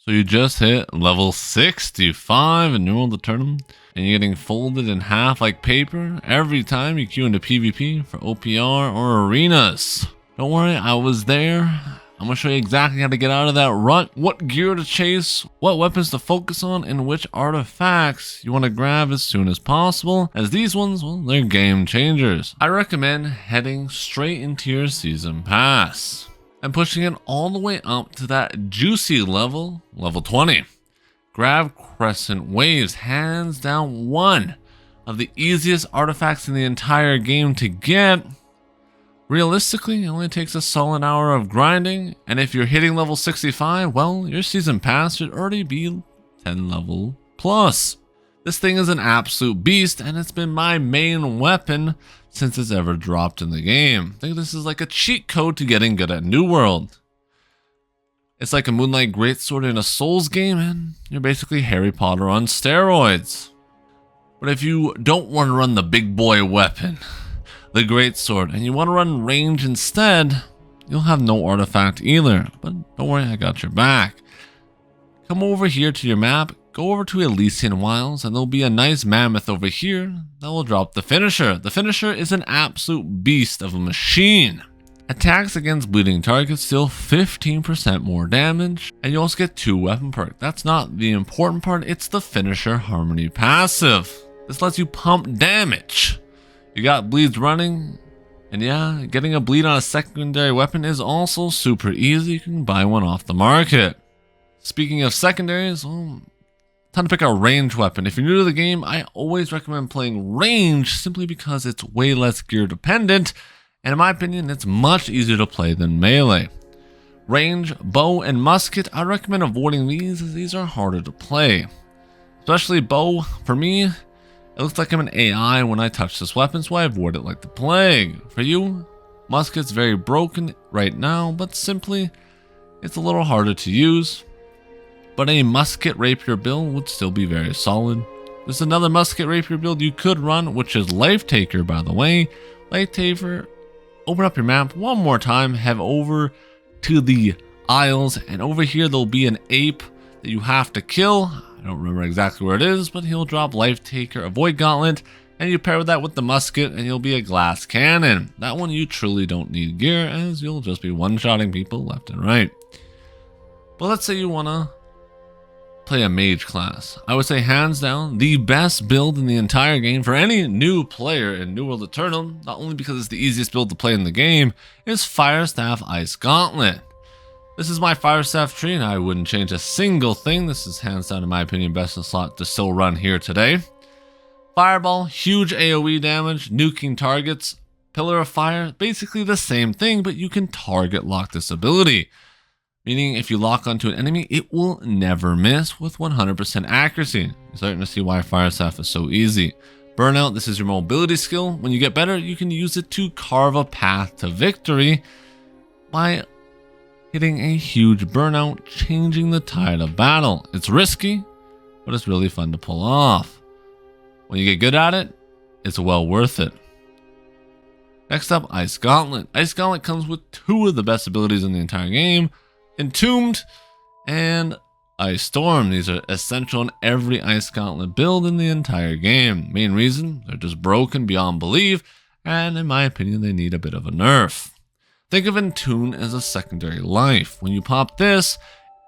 So you just hit level 65 in World Aeternum, and you're getting folded in half like paper every time you queue into PvP for OPR or arenas. Don't worry, I was there. I'm going to show you exactly how to get out of that rut, what gear to chase, what weapons to focus on, and which artifacts you want to grab as soon as possible, as these ones, well, they're game changers. I recommend heading straight into your season pass and pushing it all the way up to that juicy level 20. Grab Crescent Waves, hands down one of the easiest artifacts in the entire game to get. Realistically, it only takes a solid hour of grinding, and if you're hitting level 65, well, your season pass should already be 10 level plus. This thing is an absolute beast, and it's been my main weapon since it's ever dropped in the game. I think this is like a cheat code to getting good at New World. It's like a Moonlight Greatsword in a Souls game, and you're basically Harry Potter on steroids. But if you don't want to run the big boy weapon, the Greatsword, and you want to run range instead, you'll have no artifact either. But don't worry, I got your back. Come over here to your map, go over to Elysian Wilds, and there'll be a nice mammoth over here that will drop the finisher. The finisher is an absolute beast of a machine. Attacks against bleeding targets deal 15% more damage, and you also get 2 weapon perks. That's not the important part, it's the finisher harmony passive. This lets you pump damage. You got bleeds running, and yeah, getting a bleed on a secondary weapon is also super easy. You can buy one off the market. Speaking of secondaries, well, time to pick a range weapon. If you're new to the game, I always recommend playing range simply because it's way less gear dependent, and in my opinion, it's much easier to play than melee. Range, bow, and musket, I recommend avoiding these as these are harder to play. Especially bow, for me, it looks like I'm an AI when I touch this weapon, so I avoid it like the plague. For you, musket's very broken right now, but simply, it's a little harder to use. But a musket rapier build would still be very solid. There's another musket rapier build you could run, which is Life Taker, by the way. Life Taker, open up your map one more time, head over to the Isles, and over here there'll be an ape that you have to kill. I don't remember exactly where it is, but he'll drop Life Taker, Avoid Gauntlet, and you pair that with the musket and you'll be a glass cannon. That one you truly don't need gear, as you'll just be one-shotting people left and right. But let's say you want to play a mage class. I would say hands down the best build in the entire game for any new player in New World Aeternum, not only because it's the easiest build to play in the game, is Firestaff Ice Gauntlet. This is my Firestaff tree, and I wouldn't change a single thing. This is hands down, in my opinion, best in slot to still run here today. Fireball, huge AoE damage, nuking targets. Pillar of Fire, basically the same thing, but you can target lock this ability. Meaning if you lock onto an enemy, it will never miss with 100% accuracy. You're starting to see why Firestaff is so easy. Burnout, this is your mobility skill. When you get better, you can use it to carve a path to victory by hitting a huge burnout, changing the tide of battle. It's risky, but it's really fun to pull off. When you get good at it, it's well worth it. Next up, Ice Gauntlet. Ice Gauntlet comes with 2 of the best abilities in the entire game, Entombed and Ice Storm. These are essential in every Ice Gauntlet build in the entire game. Main reason, they're just broken beyond belief, and in my opinion, they need a bit of a nerf. Think of Entomb as a secondary life. When you pop this,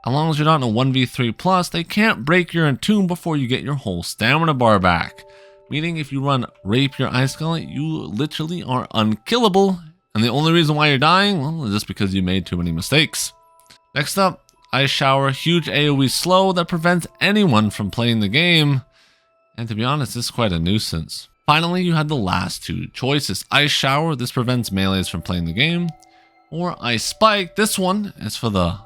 as long as you're not in a 1v3+, they can't break your Entomb before you get your whole stamina bar back. Meaning if you run Rapier Ice Gauntlet, you literally are unkillable, and the only reason why you're dying, well, is just because you made too many mistakes. Next up, Ice Shower, huge AoE slow that prevents anyone from playing the game, and to be honest, this is quite a nuisance. Finally, you had the last 2 choices. Ice Shower, this prevents melees from playing the game, or Ice Spike. This one is for the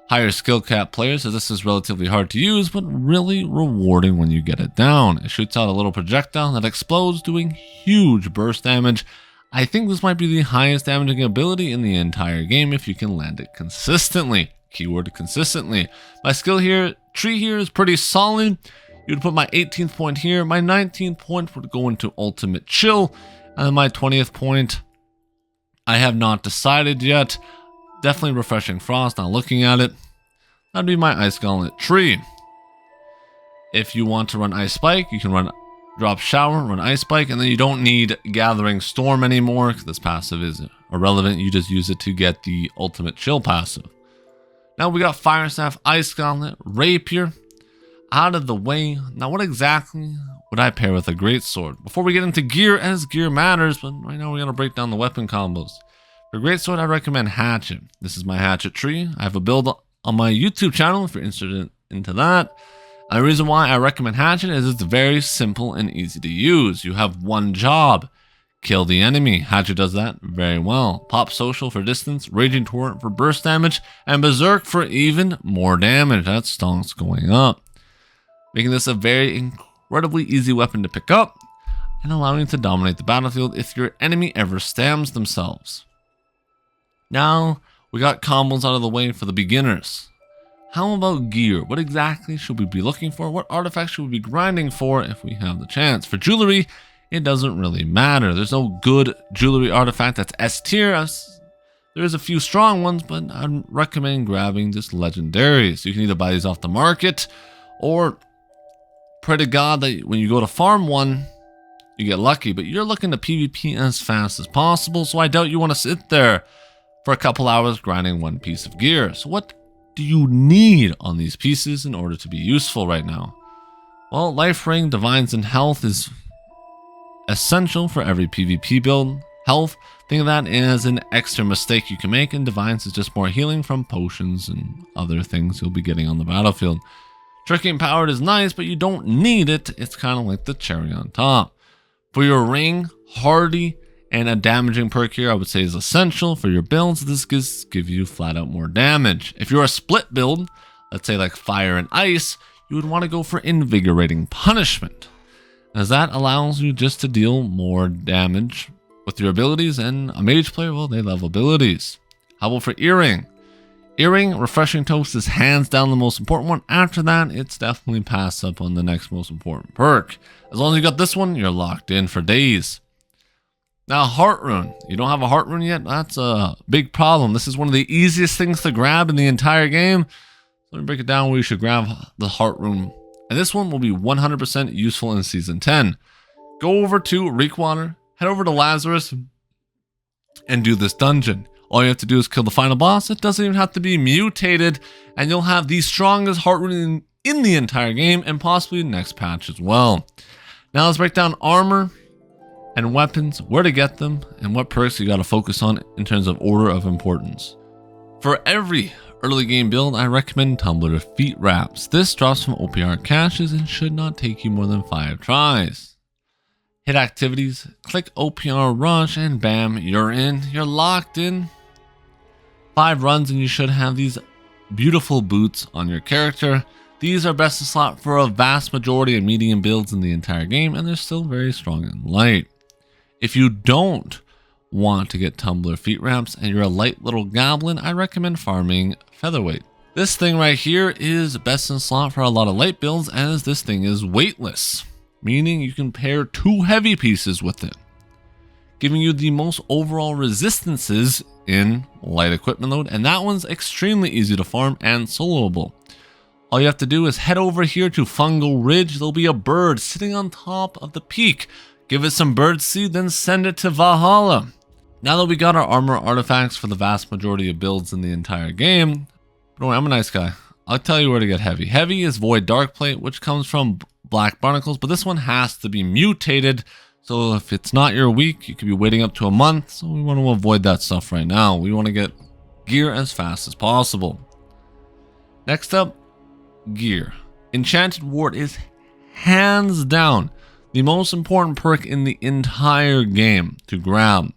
higher skill cap players, so this is relatively hard to use, but really rewarding when you get it down. It shoots out a little projectile that explodes, doing huge burst damage. I think this might be the highest damaging ability in the entire game if you can land it consistently. Keyword consistently. My skill here, tree here is pretty solid. You'd put my 18th point here. My 19th point would go into Ultimate Chill. And then my 20th point, I have not decided yet. Definitely Refreshing Frost, not looking at it. That'd be my ice gauntlet tree. If you want to run ice spike, you can run drop shower, run ice spike, and then you don't need gathering storm anymore because this passive is irrelevant. You just use it to get the ultimate chill passive. Now we got fire staff, ice gauntlet, rapier out of the way. Now what exactly would I pair with a greatsword? Before we get into gear, as gear matters, but right now we're going to break down the weapon combos. For greatsword, I recommend hatchet. This is my hatchet tree. I have a build on my YouTube channel if you're interested into that. And the reason why I recommend hatchet is it's very simple and easy to use. You have one job: kill the enemy. Hatchet does that very well. Pop social for distance, raging torrent for burst damage, and berserk for even more damage. That stonks going up, making this a very incredibly easy weapon to pick up and allowing you to dominate the battlefield if your enemy ever stamps themselves. Now we got combos out of the way for the beginners. How about gear? What exactly should we be looking for? What artifacts should we be grinding for if we have the chance? For jewelry, it doesn't really matter. There's no good jewelry artifact that's S tier. There's a few strong ones, but I'd recommend grabbing just legendaries. You can either buy these off the market or pray to God that when you go to farm one, you get lucky. But you're looking to PvP as fast as possible, so I doubt you want to sit there for a couple hours grinding one piece of gear. So what do you need on these pieces in order to be useful right now? Well, life ring, divines, and health is essential for every PvP build. Health, think of that as an extra mistake you can make, and divines is just more healing from potions and other things you'll be getting on the battlefield. Tricky empowered is nice, but you don't need it. It's kind of like the cherry on top. For your ring, hardy and a damaging perk here I would say is essential for your builds. This gives you flat out more damage. If you're a split build, let's say like fire and ice, you would want to go for invigorating punishment, as that allows you just to deal more damage with your abilities. And a mage player, well, they love abilities. How about for earring? Earring, refreshing toast is hands down the most important one. After that, it's definitely pass up on the next most important perk. As long as you got this one, you're locked in for days. Now, heart rune. You don't have a heart rune yet? That's a big problem. This is one of the easiest things to grab in the entire game. Let me break it down where you should grab the heart rune. And this one will be 100% useful in Season 10. Go over to Reekwater, head over to Lazarus, and do this dungeon. All you have to do is kill the final boss. It doesn't even have to be mutated, and you'll have the strongest heart rune in the entire game, and possibly next patch as well. Now let's break down armor and weapons, where to get them, and what perks you got to focus on in terms of order of importance. For every early game build, I recommend tumbler feet wraps. This drops from OPR caches and should not take you more than 5 tries. Hit activities, click OPR rush, and bam, you're in. You're locked in. 5 runs and you should have these beautiful boots on your character. These are best to slot for a vast majority of medium builds in the entire game, and they're still very strong and light. If you don't want to get tumbler feet wraps and you're a light little goblin, I recommend farming featherweight. This thing right here is best in slot for a lot of light builds, as this thing is weightless, meaning you can pair 2 heavy pieces with it, giving you the most overall resistances in light equipment load, and that one's extremely easy to farm and soloable. All you have to do is head over here to Fungal Ridge. There'll be a bird sitting on top of the peak. Give it some bird seed, then send it to Valhalla. Now that we got our armor artifacts for the vast majority of builds in the entire game, don't worry, I'm a nice guy. I'll tell you where to get heavy. Heavy is Void Darkplate, which comes from Black Barnacles, but this one has to be mutated. So if it's not your week, you could be waiting up to a month. So we want to avoid that stuff right now. We want to get gear as fast as possible. Next up, gear. Enchanted Ward is hands down the most important perk in the entire game to grab.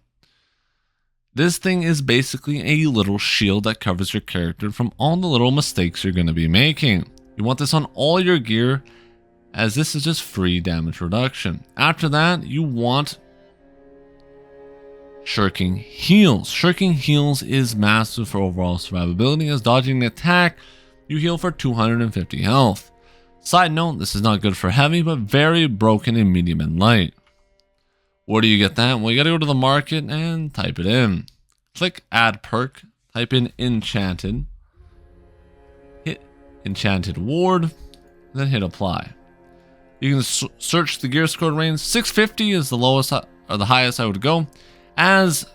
This thing is basically a little shield that covers your character from all the little mistakes you're going to be making. You want this on all your gear, as this is just free damage reduction. After that, you want Shirking Heals. Shirking Heals is massive for overall survivability, as dodging an attack, you heal for 250 health. Side note, this is not good for heavy, but very broken in medium and light. Where do you get that? Well, you gotta go to the market and type it in. Click add perk, type in enchanted, hit Enchanted Ward, then hit apply. You can search the gear score range. 650 is the lowest or the highest I would go. As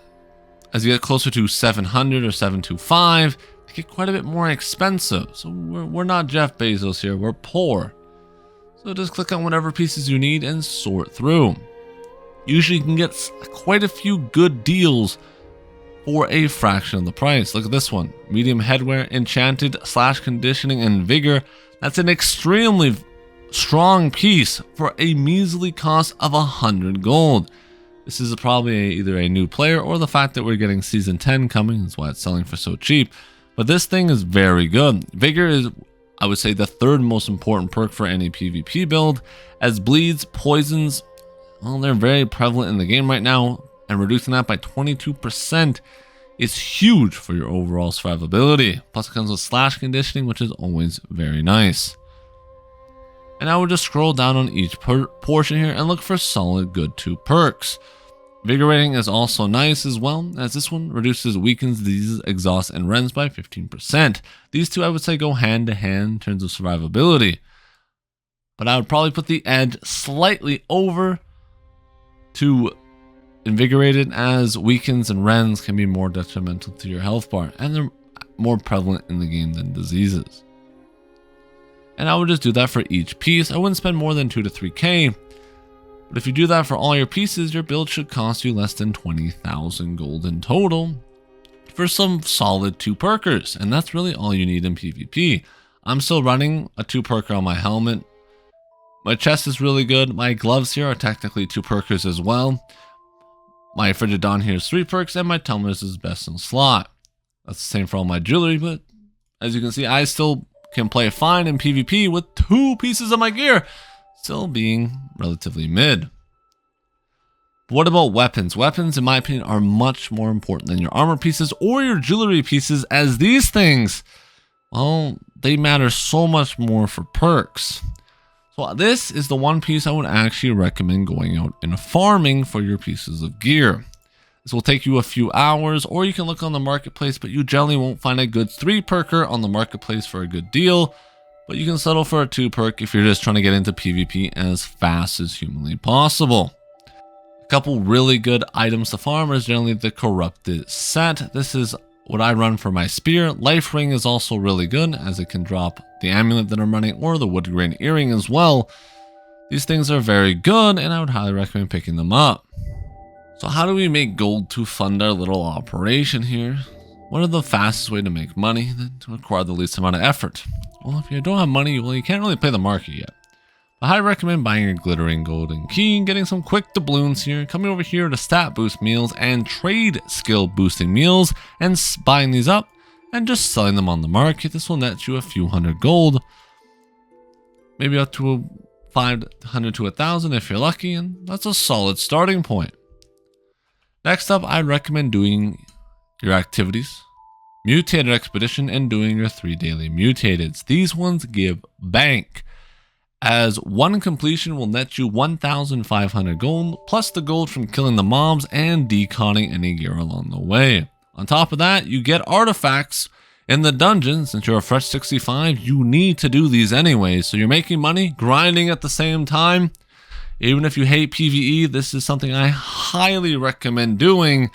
you get closer to 700 or 725, they get quite a bit more expensive. So we're not Jeff Bezos here, we're poor. So just click on whatever pieces you need and sort through. Usually you can get quite a few good deals for a fraction of the price. Look at this one. Medium headwear, enchanted / conditioning and vigor. That's an extremely strong piece for a measly cost of 100 gold. This is probably either a new player or the fact that we're getting season 10 coming. That's why it's selling for so cheap. But this thing is very good. Vigor is, I would say, the third most important perk for any PvP build, as bleeds, poisons, well, they're very prevalent in the game right now, and reducing that by 22% is huge for your overall survivability. Plus it comes with / conditioning, which is always very nice. And I would just scroll down on each portion here and look for solid good 2 perks. Vigorating is also nice as well, as this one reduces weakens, diseases, exhaust, and rends by 15%. These two I would say go hand to hand in terms of survivability. But I would probably put the edge slightly over to invigorated, as weakens and rends can be more detrimental to your health bar, and they're more prevalent in the game than diseases. And I would just do that for each piece. I wouldn't spend more than 2 to 3k, but if you do that for all your pieces, your build should cost you less than 20,000 gold in total for some solid 2 perkers, and that's really all you need in PvP. I'm still running a 2 perker on my helmet. My chest is really good. My gloves here are technically 2 perkers as well. My Frigid Dawn here is 3 perks, and my Tumblers is best in slot. That's the same for all my jewelry, but as you can see, I still can play fine in PvP with 2 pieces of my gear still being relatively mid. But what about weapons? Weapons, in my opinion, are much more important than your armor pieces or your jewelry pieces, as these things, well, they matter so much more for perks. So this is the one piece I would actually recommend going out and farming for your pieces of gear. This will take you a few hours, or you can look on the marketplace, but you generally won't find a good 3 perker on the marketplace for a good deal. But you can settle for a 2 perk if you're just trying to get into PvP as fast as humanly possible. A couple really good items to farm is generally the corrupted set. This is what I run for my spear. Life ring is also really good, as it can drop the amulet that I'm running or the wood grain earring as well. These things are very good, and I would highly recommend picking them up. So how do we make gold to fund our little operation here? What are the fastest way to make money that require the least amount of effort? Well, if you don't have money, well, you can't really play the market yet. But I recommend buying your glittering golden key and getting some quick doubloons here, coming over here to stat boost meals and trade skill boosting meals, and buying these up and just selling them on the market. This will net you a few hundred gold, maybe up to 500 to 1,000 if you're lucky, and that's a solid starting point. Next up, I'd recommend doing your activities, mutated expedition, and doing your 3 daily mutateds. These ones give bank, as one completion will net you 1,500 gold, plus the gold from killing the mobs and deconning any gear along the way. On top of that, you get artifacts in the dungeon. Since you're a fresh 65, you need to do these anyways, so you're making money, grinding at the same time. Even if you hate PvE, this is something I highly recommend doing,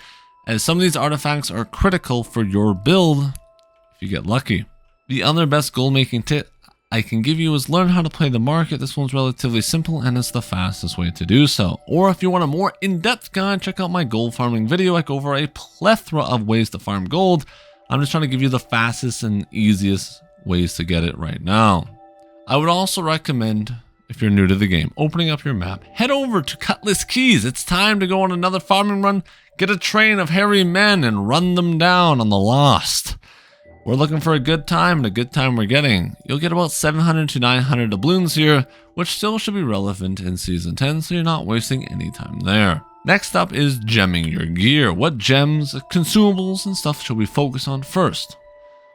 as some of these artifacts are critical for your build if you get lucky. The other best gold making tip I can give you is learn how to play the market. This one's relatively simple and it's the fastest way to do so. Or if you want a more in-depth guide, check out my gold farming video. I go over a plethora of ways to farm gold. I'm just trying to give you the fastest and easiest ways to get it right now. I would also recommend, if you're new to the game, opening up your map, head over to Cutlass Keys. It's time to go on another farming run, get a train of hairy men and run them down on the Lost. We're looking for a good time, and a good time we're getting. You'll get about 700 to 900 doubloons here, which still should be relevant in Season 10, so you're not wasting any time there. Next up is gemming your gear. What gems, consumables, and stuff should we focus on first?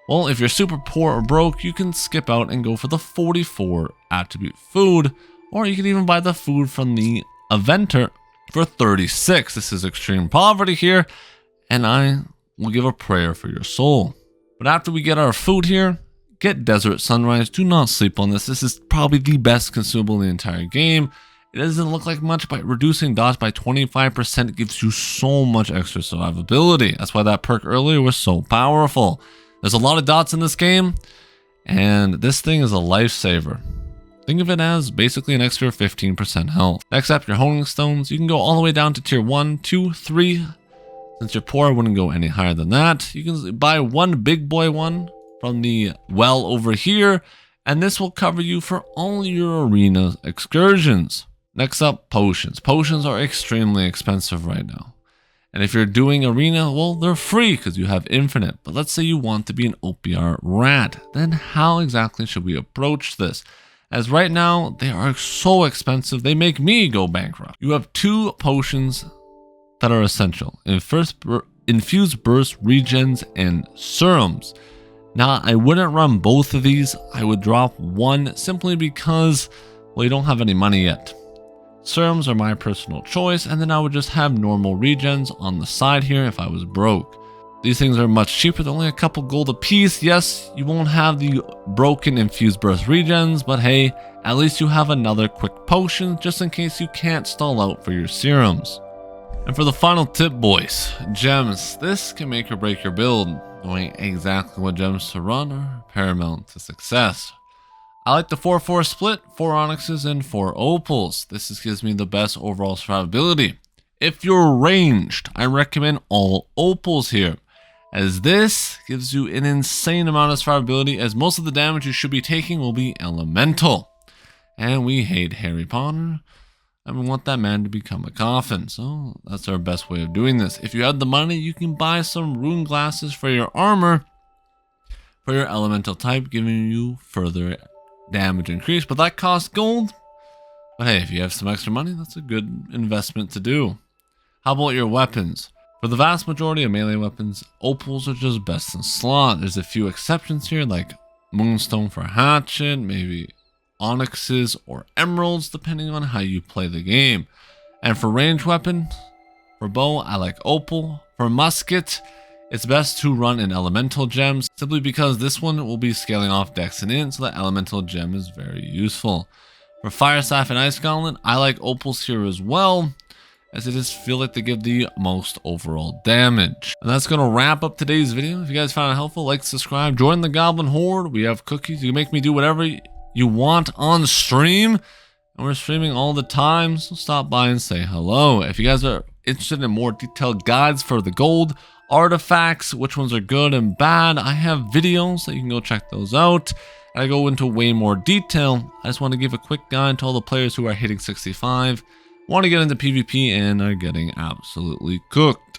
Well, if you're super poor or broke, you can skip out and go for the 44 attribute food, or you can even buy the food from the Eventer for 36. This is extreme poverty here, and I will give a prayer for your soul. But after we get our food here, Get Desert Sunrise. Do not sleep on this. This is probably the best consumable in the entire game. It doesn't look like much, but reducing dots by 25% gives you so much extra survivability. That's why that perk earlier was so powerful. There's a lot of dots in this game, and this thing is a lifesaver. Think of it as basically an extra 15% health. Next up, your honing stones. You can go all the way down to tier 1, 2, 3. Since you're poor, I wouldn't go any higher than that. You can buy one big boy one from the well over here, and this will cover you for all your arena excursions. Next up, potions. Potions are extremely expensive right now. And if you're doing arena, well, they're free because you have infinite. But let's say you want to be an OPR rat. Then how exactly should we approach this? As right now, they are so expensive, they make me go bankrupt. You have 2 potions that are essential. Infused Burst, Regens, and Serums. Now, I wouldn't run both of these. I would drop one simply because, well, you don't have any money yet. Serums are my personal choice, and then I would just have normal regens on the side here if I was broke. These things are much cheaper, they're only a couple gold a piece. Yes, you won't have the broken infused burst regens, but hey, at least you have another quick potion just in case you can't stall out for your serums. And for the final tip, boys, gems. This can make or break your build. Knowing exactly what gems to run are paramount to success. I like the 4-4 split, 4 onyxes and 4 opals. This gives me the best overall survivability. If you're ranged, I recommend all opals here, as this gives you an insane amount of survivability, as most of the damage you should be taking will be elemental. And we hate Harry Potter, and we want that man to become a coffin, so that's our best way of doing this. If you have the money, you can buy some rune glasses for your armor, for your elemental type, giving you further damage increase, but that costs gold. But hey, if you have some extra money, that's a good investment to do. How about your weapons? For the vast majority of melee weapons, opals are just best in slot. There's a few exceptions here, like moonstone for hatchet, maybe onyxes or emeralds, depending on how you play the game. And for ranged weapon, for bow, I like opal. For musket, it's best to run an elemental gem, simply because this one will be scaling off dex and int, so that elemental gem is very useful. For fire staff and ice gauntlet, I like opals here as well, as it just feel like they give the most overall damage. And that's gonna wrap up today's video. If you guys found it helpful, like, subscribe, join the Goblin Horde. We have cookies. You can make me do whatever you want on stream, and we're streaming all the time, so stop by and say hello. If you guys are interested in more detailed guides for the gold artifacts, which ones are good and bad, I have videos, so you can go check those out. I go into way more detail. I just want to give a quick guide to all the players who are hitting 65, want to get into PvP and are getting absolutely cooked.